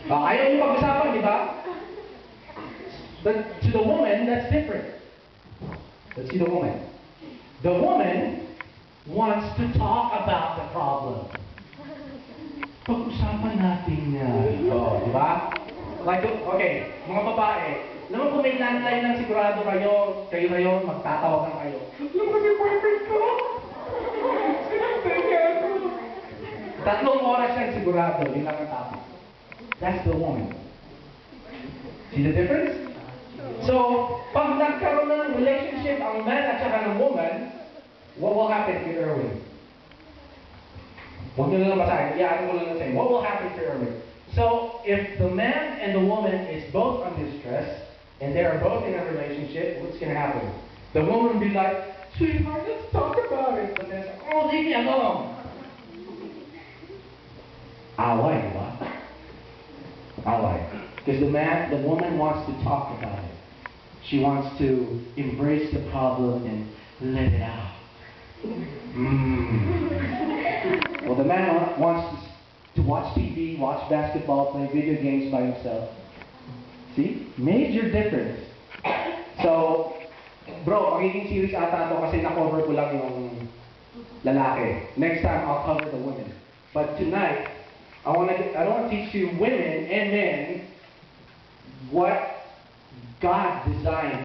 Ayaw yung pag-usapan, di ba? But to the woman, that's different. Let's see the woman. The woman wants to talk about the problem. Pag-usapan natin yan. Oh, di ba? Like, okay, mga babae, naman kung may landline lang sigurado kayo magtatawagan kayo. Alam mo yung boyfriend ko? 3 oras yan sigurado, yun lang ang topic. That's the woman. See the difference? So, pag nagkaroon ng relationship ang man at saka ng woman, what will happen to Erwin? Huwag nyo na lang basahin. Iyaan ko lang sa'yo. What will happen to Erwin? So, if the man and the woman is both under stress, and they are both in a relationship, what's going to happen? The woman will be like, sweetheart, let's talk about it. But then, oh, leave me alone. Away, di ba? Away. Because the woman wants to talk about it. She wants to embrace the problem and let it out. Well, the man wants to watch TV, watch basketball, play video games by himself. See? Major difference. So, bro, magiging series ata ito kasi na-cover ko lang yung lalaki. Next time, I'll cover the women. But tonight, I want to teach you women and men what God designed.